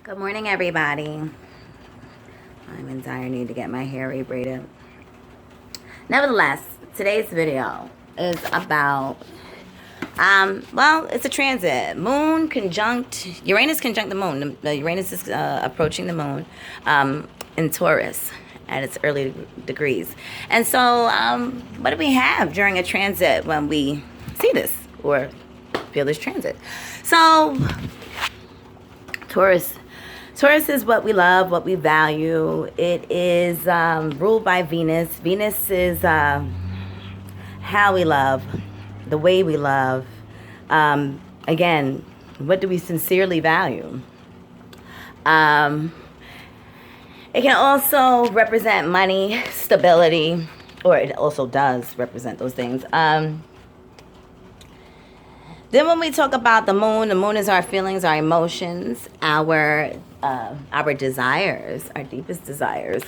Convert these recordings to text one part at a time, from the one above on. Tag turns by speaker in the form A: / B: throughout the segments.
A: Good morning, everybody. I'm in dire need to get my hair rebraided. Nevertheless, today's video is about, well, it's a transit. Moon conjunct, Uranus conjunct the moon. Uranus is approaching the moon in Taurus at its early degrees. And so, what do we have during a transit when we see this or feel this transit? So, Taurus is what we love, what we value. It is ruled by Venus. Venus is how we love, the way we love. Again, what do we sincerely value? It can also represent money, stability, or it also does represent those things. Then when we talk about the moon is our feelings, our emotions, our desires, our deepest desires.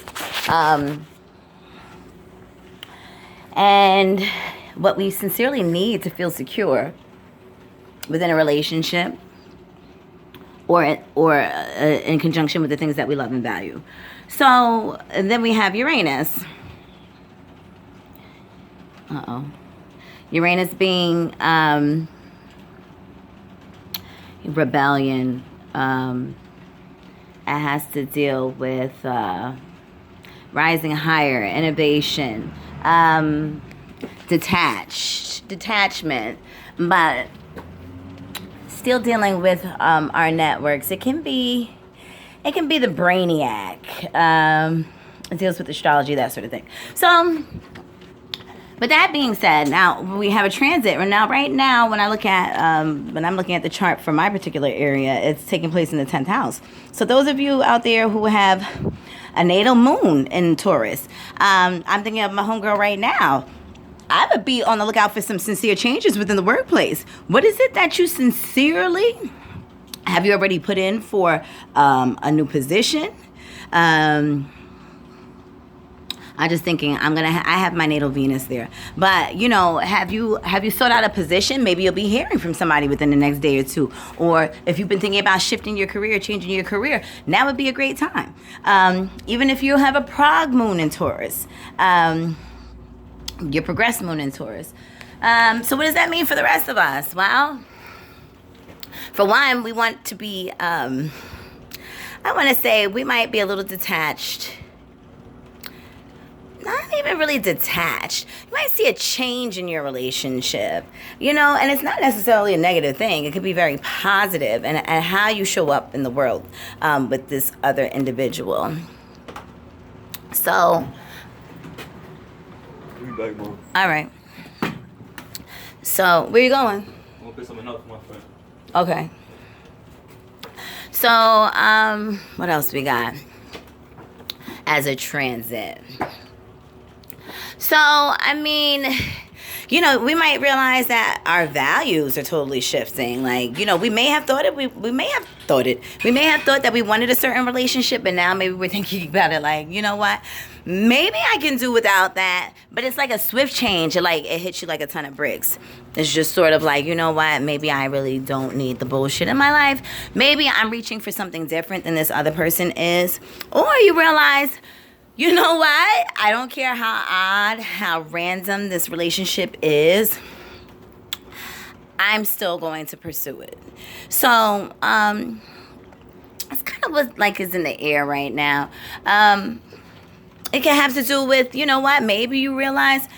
A: And what we sincerely need to feel secure within a relationship or in conjunction with the things that we love and value. So then we have Uranus. Uranus being rebellion. It has to deal with rising higher, innovation, detachment, but still dealing with our networks. It can be the brainiac. It deals with astrology, that sort of thing. So, but that being said, now we have a transit. Now, right now, when I'm looking at the chart for my particular area, it's taking place in the 10th house. So those of you out there who have a natal moon in Taurus, I'm thinking of my homegirl right now. I would be on the lookout for some sincere changes within the workplace. What is it that you sincerely have you already put in for a new position? I'm just thinking I have my natal Venus there. But, you know, have you sought out a position? Maybe you'll be hearing from somebody within the next day or two. Or if you've been thinking about shifting your career, changing your career, now would be a great time. Even if you have a prog moon in Taurus, your progress moon in Taurus. So what does that mean for the rest of us? Well, for one, we want to be, I want to say we might be a little detached. Not even really detached. You might see a change in your relationship, you know, and it's not necessarily a negative thing. It could be very positive and how you show up in the world with this other individual. So, all right. So, where you going?
B: I'm gonna pick something up for my friend.
A: Okay. So, what else we got as a transit? So, I mean, you know, we might realize that our values are totally shifting. Like, you know, we may have thought that we may have thought that we wanted a certain relationship, but now maybe we're thinking about it like, you know what? Maybe I can do without that. But it's like a swift change. It hits you like a ton of bricks. It's just sort of like, you know what? Maybe I really don't need the bullshit in my life. Maybe I'm reaching for something different than this other person is. Or you realize, you know what? I don't care how odd, how random this relationship is. I'm still going to pursue it. So, it's kind of what like is in the air right now. It can have to do with, you know what? Maybe you realize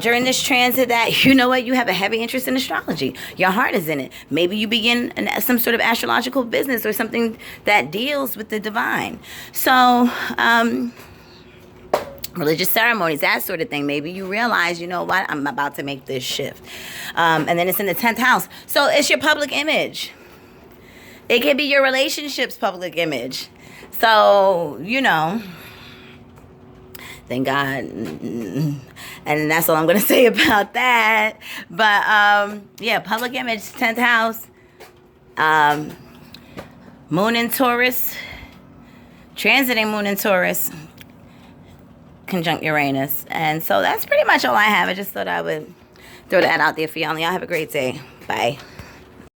A: during this transit that, you know what, you have a heavy interest in astrology. Your heart is in it. Maybe you begin some sort of astrological business or something that deals with the divine. So, religious ceremonies, that sort of thing. Maybe you realize, you know what, I'm about to make this shift. And then it's in the 10th house. So it's your public image. It can be your relationship's public image. So, you know, thank God. And that's all I'm going to say about that. But, yeah, public image, 10th house. Moon in Taurus. Transiting moon in Taurus. Conjunct Uranus. And so that's pretty much all I have. I just thought I would throw that out there for y'all. Y'all have a great day. Bye.